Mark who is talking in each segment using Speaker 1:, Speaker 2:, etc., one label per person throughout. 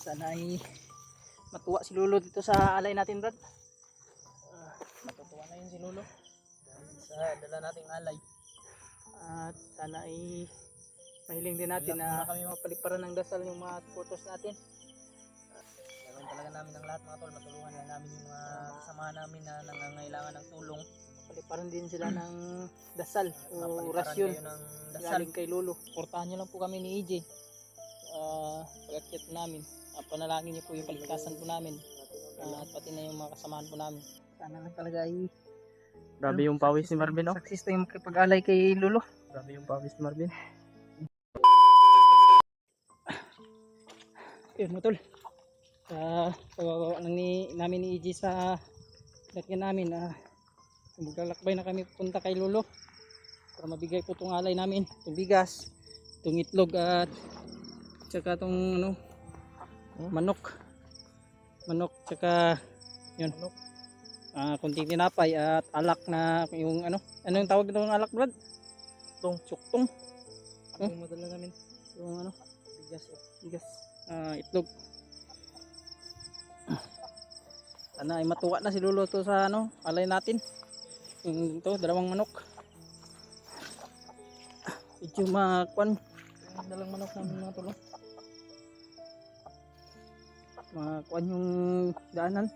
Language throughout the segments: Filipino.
Speaker 1: Sana ay matuwa si Lolo dito sa alay natin, Brad.
Speaker 2: Matutuwa na yun si Lolo dahil sa dala nating alay.
Speaker 1: At sana ay mahiling din natin na kami mapaliparan ng dasal yung mga photos natin.
Speaker 2: Gagawin talaga namin ang lahat mga tol. Matulungan na namin yung mga kasama namin na nangangailangan ng tulong.
Speaker 1: Paliparan din sila ng dasal o
Speaker 2: Mapaliparan
Speaker 1: rasyon
Speaker 2: kayo ng dasal.
Speaker 1: galing kay Lolo. Portahan nyo lang po kami ni EJ. Pag-akyat po namin. Panalangin niyo po yung kaligtasan po namin. At pati na yung mga kasamahan po namin. Sana lang talaga ay
Speaker 2: Grabe yung pawis ni Marvin, no?
Speaker 1: success na yung makipag-alay kay Lolo.
Speaker 2: Grabe yung pawis ni Marvin.
Speaker 1: Yun mo tol. Pagbabawa lang namin ni EJ sa lakyan namin. Maglalakbay na kami punta kay Lolo para mabigay po itong alay namin, itong bigas, itong itlog at saka itong ano, manok saka yun, kunting tinapay at alak na yung ano yung tawag nitong alak, Brad? Suktong.
Speaker 2: Yung madala namin
Speaker 1: Yung ano, bigas, itlog. Sana ay matuwa na si Lolo to sa ano, alay natin. Yung ito, dalawang manok. Medyo makwan.
Speaker 2: yung dalang manok namin mga tol.
Speaker 1: Makwan yung daanan.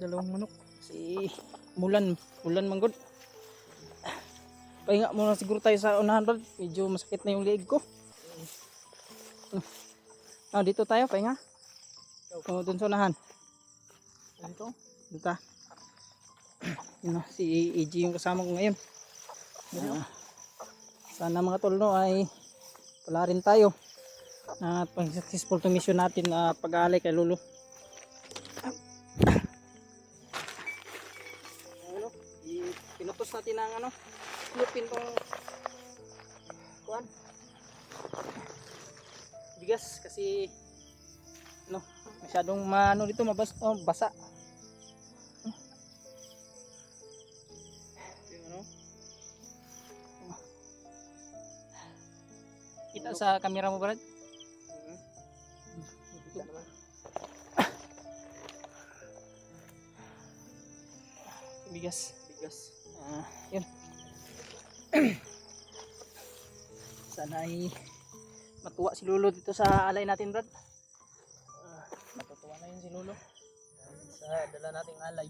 Speaker 2: Dalawang manok.
Speaker 1: Si Mulan manggod. Pahinga muna siguro tayo sa unahan, Brad. Medyo masakit na yung leeg ko. Dito tayo, pahinga. Dun sa unahan.
Speaker 2: Dito?
Speaker 1: Dito. Yun, si EJ yung kasama ko ngayon. Sana mga tol, no, ay pala rin tayo at pang successful to mission natin na pag-aalay kay Lolo. Ano, pinutos natin ang ano, lupin tong kuan bigas kasi ano, masyadong maano dito, basa. Kita sa kamera mo, Brad? Bigas. Yun. Sana ay matuwa si Lolo dito sa alay natin, Brad.
Speaker 2: Matutuwa na yun si Lolo dahil sa dala nating alay.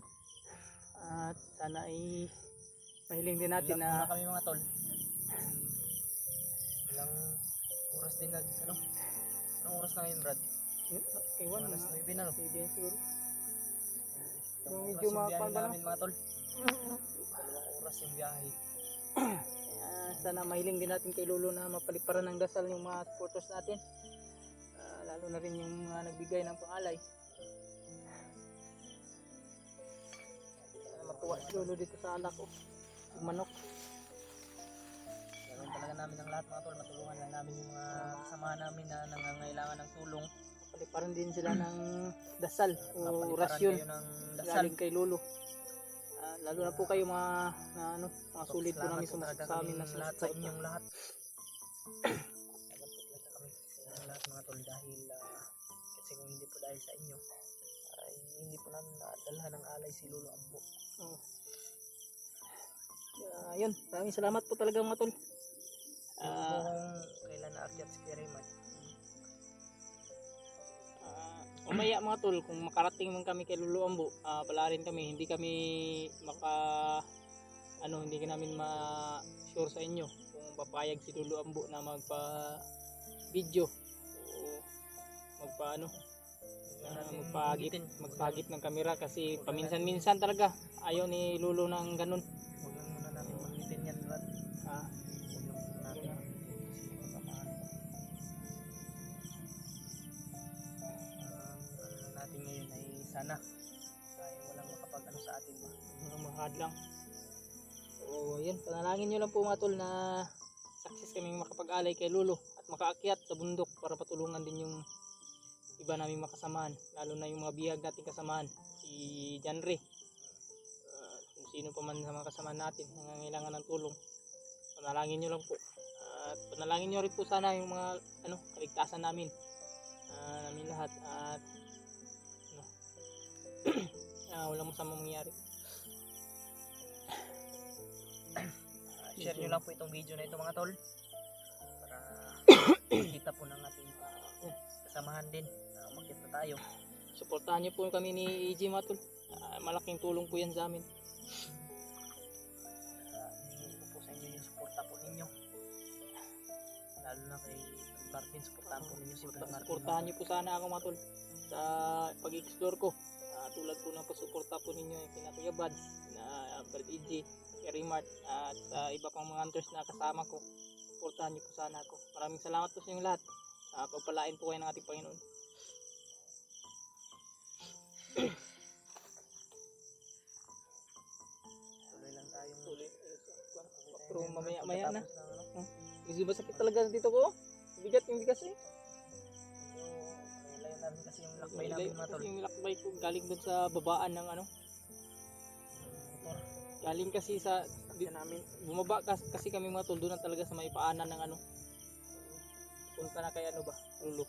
Speaker 1: At sana ay mahiling din natin na
Speaker 2: kami mga tol. Ilang oras din anong oras na ngayon, Brad?
Speaker 1: ewan
Speaker 2: Alas
Speaker 1: na
Speaker 2: 9 na, no?
Speaker 1: hindi siguro.
Speaker 2: Ilang
Speaker 1: Medyo
Speaker 2: oras yung biyahe
Speaker 1: mapal ba, no?
Speaker 2: namin mga tol? 2 oras yung biyahe.
Speaker 1: Sana mahiling din natin kay Lolo na mapaliparan ng dasal yung mga photos natin. Lalo na rin yung mga nagbigay ng pangalay. Sana matuwa si Lolo dito sa anak ko. Yung manok.
Speaker 2: Gagawin talaga namin ang lahat mga tol. Matulungan lang namin yung mga kasama namin na nangangailangan ng tulong.
Speaker 1: Paliparan din sila ng dasal o
Speaker 2: Mapaliparan
Speaker 1: rasyon
Speaker 2: kayo ng dasal.
Speaker 1: galing kay Lolo. Lalo na po kayo mga sulit po namin sa amin na
Speaker 2: lahat sa inyong lahat. Salamat lahat mga tol dahil kasi kung hindi po dahil sa inyo ay hindi po namin nadalhan ng alay si Lolo Ambo.
Speaker 1: Yun, maraming salamat po talaga mga tol.
Speaker 2: Kung kailan naakyat si Kuya Raymond.
Speaker 1: Umaya mga tol, kung makarating man kami kay Lolo Ambo, pala rin kami, hindi kami hindi namin ma-sure sa inyo kung papayag si Lolo Ambo na magpa-video o magpagit ng kamera kasi paminsan-minsan talaga ayaw ni Lolo ng ganun.
Speaker 2: Huwag lang muna natin mag-itin yan, Brad. Huwag lang muna natin. Ano natin ngayon ay sana ay walang makapag-ano sa atin ba?
Speaker 1: Mahadlang. So yun, panalangin nyo lang po mga tol na success kaming makapag-alay kay Lolo at makaakyat sa bundok para patulungan din yung iba naming makasamahan, lalo na yung mga bihag nating kasamahan, si Janre, kung sino pa man sa mga kasamahan natin nangangailangan ng tulong. Panalangin nyo lang po
Speaker 2: At panalangin nyo rin po sana yung mga kaligtasan namin. Namin lahat at walang masamang mangyari. Share nyo lang po itong video na ito mga tol para makita po ng ating kasamahan din na umakyat na tayo. Suportahan nyo po kami ni EJ mga tol. Malaking tulong po yan sa amin. Hingin ko po sa inyo yung suporta po ninyo. Lalo na kay Martin, suportahan po ninyo si Martin. Suportahan nyo po sana ako mga tol sa pag-explore ko. Tulad po ng pasuporta po ninyo yung kina Kuya Bads, na Brad EJ, Kerry Mart, at sa iba pang mga hunters na kasama ko. Suportahan nyo po sana ako. Maraming salamat po sa inyong lahat. Pagpalain po kayo ng ating Panginoon. Tuloy lang tayong pero mamaya na. Medyo ba sakit talaga dito ko? Bigat yung bigas eh. Layo na rin kasi yung lakbay namin mga tol. Yung lakbay ko galing doon sa babaan ng galing kasi sa namin. Bumaba kasi kami mga tol doon na talaga sa may paanan ng punta na kay Lulo.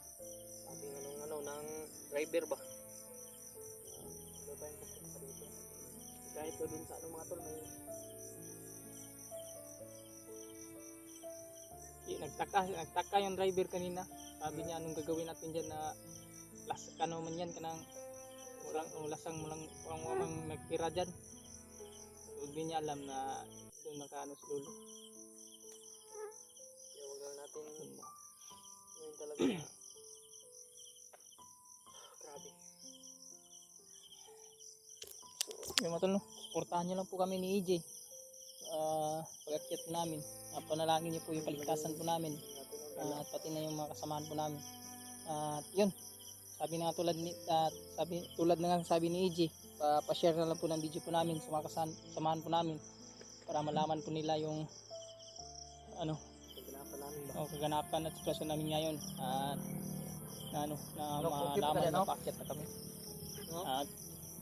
Speaker 2: Ating ng driver ba? Ano ba yung kasi dito? Kahit doon sa mga tol may nagtaka yung driver kanina. Sabi niya anong gagawin natin diyan na man yan kanang lasang mo lang nagtira diyan. Hindi niya alam na doon si Lolo. Kaya wag na natin ngayon talaga grabe. So, yung matulong, suportahan niyo lang po kami ni EJ. Pag-akyat namin, panalangin niyo po yung paligtasan po namin, at pati na yung mga kasamahan po namin. At yun, tulad na nga sabi ni EJ, pa-share na lang po ng video po namin sa mga kasamahan po namin para malaman po nila yung kaganapan at sitwasyon namin ngayon, at malaman na paakyat na kami. At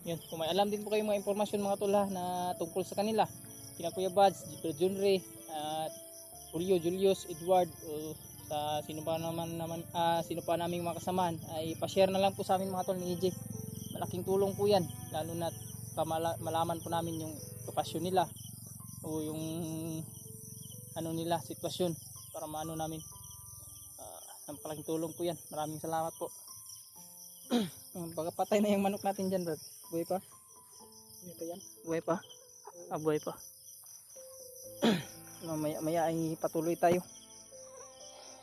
Speaker 2: yun, kung may alam din po kayo mga impormasyon mga tula na tungkol sa kanila, kina Kuya Bads, John Ray, at Julio, Julius, Edward, sa sino pa naming mga kasamahan, ay pa-share na lang po sa amin mga tol ni EJ. Malaking tulong po yan, lalo na malaman po namin yung lokasyon nila o yung nila sitwasyon para maano namin. Malaking tulong po yan. Maraming salamat po. Baga patay na yung manok natin dyan, Brad. Buhay pa? Buhay pa yan? Buhay pa? Buhay pa. Maya ay patuloy tayo.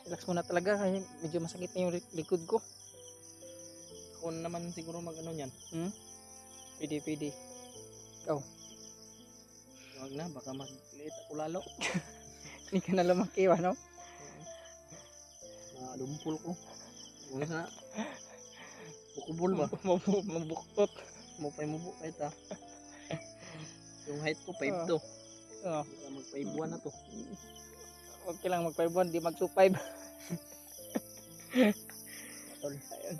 Speaker 2: Relax muna talaga kasi medyo masakit na yung likod ko. Ako naman siguro niyan. Pwede. Ikaw? Huwag na, baka mag-late ako lalo. Hindi ka na lumaki, no? Lumpul ko. Huwag na. Bukubol ba? Mabuktot. Mupay kahit yung height ko 5'2". Mag-5'1" na to. Huwag ka lang mag-5'1", di mag-2'5". Ayun.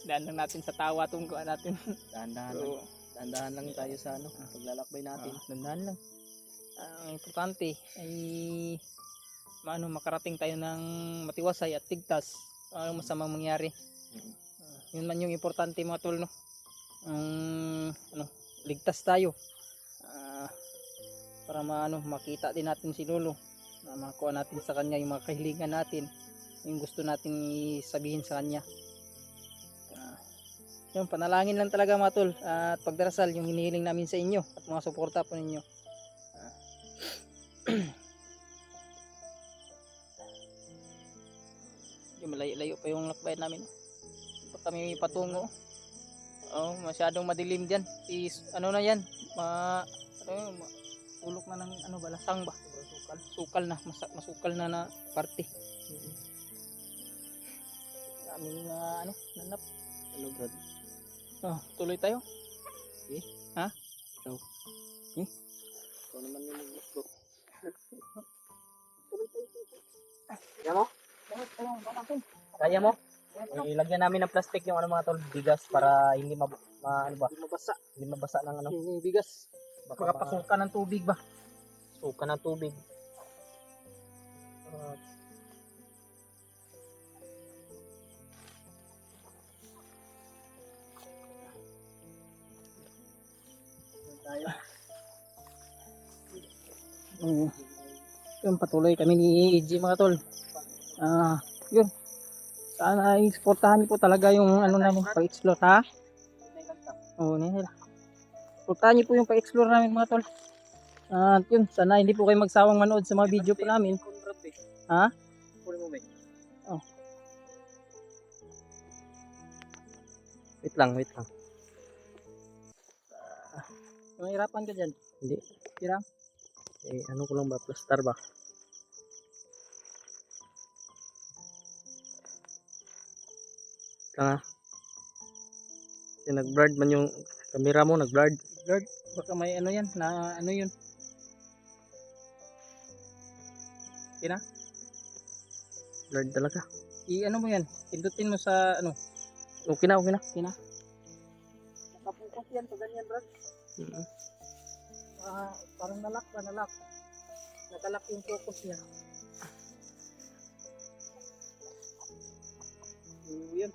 Speaker 2: Daan lang natin sa tawa tungguan natin. Dahan-dahan lang tayo sa paglalakbay natin. Dahan-dahan lang. Ang importante ay makarating tayo ng matiwasay at tigtas. Anong masamang mangyari. Yun man yung importante mga tol, no? Ligtas tayo. Para makita din natin si Lolo. Makuha natin sa kanya yung mga kahilingan natin. Yung gusto natin sabihin sa kanya. Yung panalangin lang talaga mga tol, at pagdarasal yung hinihiling namin sa inyo at mga suporta po ninyo. Yung malayo pa yung lakbayan namin. Pag kami patungo, masyadong madilim dyan. Na yan, ulok na ng balasang ba? Sukal na, masukal na parte. Aming nanap. Hello, Brad. Tuloy tayo. Okay. Ha? Ikaw. Ikaw naman yung mag-gusto. Tuloy tayo. Kaya mo? Kaya mo? Ilagyan namin ng plastic yung mga tol, bigas para hindi mabasa. Hindi mabasa ng yung bigas. Baka pasukan ng tubig ba? Sukan ng tubig.
Speaker 1: Yun, patuloy kami ni EG mga tol. Yun. Sana i-supportahan niyo po talaga yung ano namin, pag-explore ha. Oo, nila. Supportahan niyo po yung pag-explore namin mga tol. At yun, sana hindi po kayo magsawang manood sa mga video po namin. Ha? Oh.
Speaker 2: Wait lang.
Speaker 1: Mahirapan ka dyan.
Speaker 2: Hindi.
Speaker 1: Hirang.
Speaker 2: Ano ko lang ba? Plaster ba? Kaya nag-blurred man yung camera mo, nag-blurred.
Speaker 1: Lord, baka may ano yan, na ano yun. Kina?
Speaker 2: Blurred talaga.
Speaker 1: I-ano mo yan, pindutin mo sa ano.
Speaker 2: Okay na.
Speaker 1: Kina? Nakapukas yan, pag ganyan bro. Parang nalak. Nakalak yung focus niya. Yun.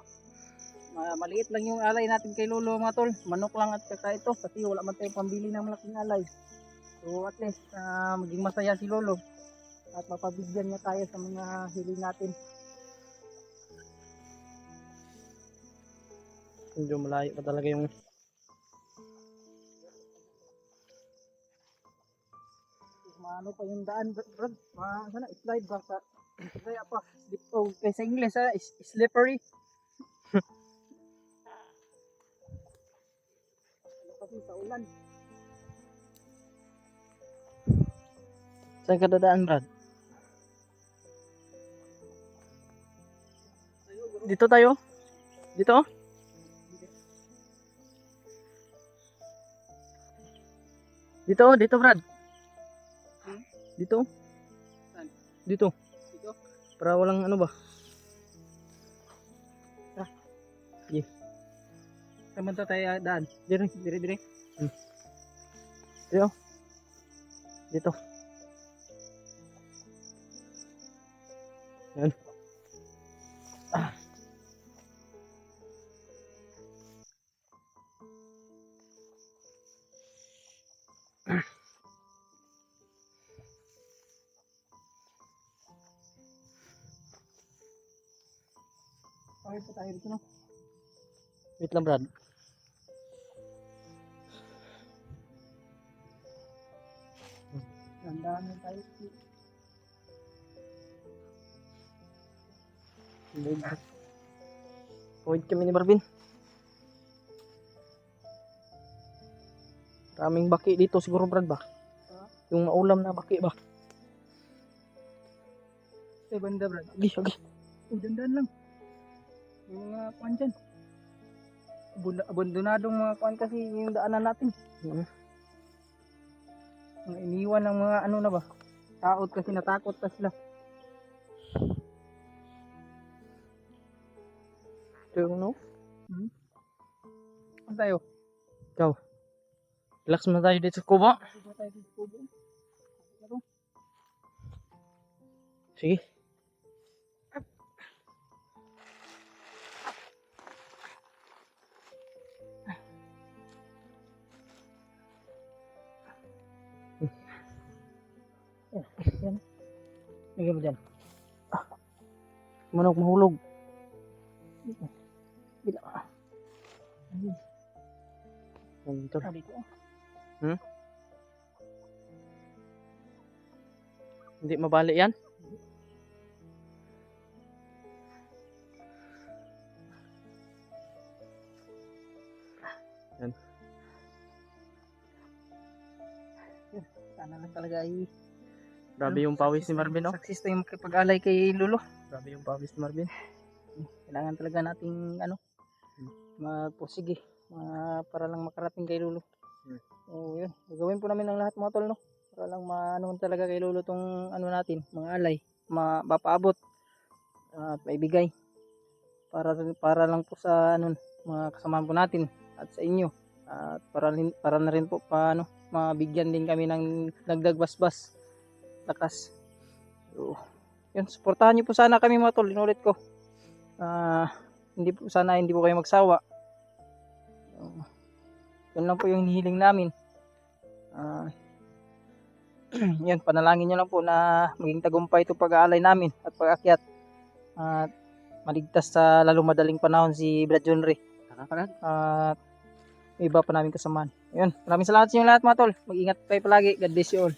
Speaker 1: Maliit lang yung alay natin kay Lolo mga tol. Manok lang at saka ito kasi wala man tayong pambili ng malaking alay. So at least maging masaya si Lolo at mapabigyan niya tayo sa mga hiling natin.
Speaker 2: Medyo malayo pa talaga yung
Speaker 1: Maano pa yung daan bro. Sana slide ba sa kaya pa dito sa English slippery. Kasi sa ulan.
Speaker 2: saan ka dadaan, Brad? Dito tayo? Dito? Dito, Brad. Dito.
Speaker 1: Saan?
Speaker 2: Dito.
Speaker 1: Dito?
Speaker 2: Para walang ano ba?
Speaker 1: Samanta tayo daan.
Speaker 2: Dire.
Speaker 1: Dire.
Speaker 2: Dito. Yan.
Speaker 1: Okay po tayo dito no.
Speaker 2: Wait lang, Brad.
Speaker 1: Tandaan mo tayo.
Speaker 2: Point kami ni Marvin. Raming baki dito siguro, Brad ba? Yung maulam na baki ba?
Speaker 1: Sa banda brad.
Speaker 2: Okay.
Speaker 1: Dandan lang. Yung mga kuwan dyan. Abandonadong mga kuwan kasi yung daanan natin. Mga iniwan ng mga ano na ba. Taot kasi natakot pa sila.
Speaker 2: Ito yung no?
Speaker 1: Saan tayo?
Speaker 2: Ikaw. Relax muna tayo dito sa kubo.
Speaker 1: Dito tayo sa kubo.
Speaker 2: Sige.
Speaker 1: Yan. Lagyan mo dyan.
Speaker 2: Manok mahulog.
Speaker 1: Bila.
Speaker 2: Dito.
Speaker 1: Dito.
Speaker 2: Hindi mabali yan. Yan.
Speaker 1: Sana lang talaga ay
Speaker 2: Grabe yung pawis ni Marvin, no?
Speaker 1: success tayong makipag-alay kay Lolo.
Speaker 2: Grabe yung pawis ni Marvin.
Speaker 1: Kailangan talaga nating magpursige para lang makarating kay Lolo. So yun, gagawin po namin ang lahat mga tol no. Para lang maano talaga kay Lolo tong ano natin, mga alay, mapaabot at maibigay. Para lang po sa mga kasamahan po natin at sa inyo. At para na rin po paano mabigyan din kami ng dagdag basbas lakas. So, yun, suportahan niyo po sana kami mga tol, inulit ko. Hindi po kayo magsawa. Yun lang po yung hinihiling namin. Yan, panalangin nyo lang po na maging tagumpay ito pag-aalay namin at pag-akyat. At maligtas sa lalong madaling panahon si Brad John Ray. At may iba pa namin kasamaan. Yun, maraming salamat sa inyo lahat mga tol. Mag-ingat kayo palagi. God bless you all.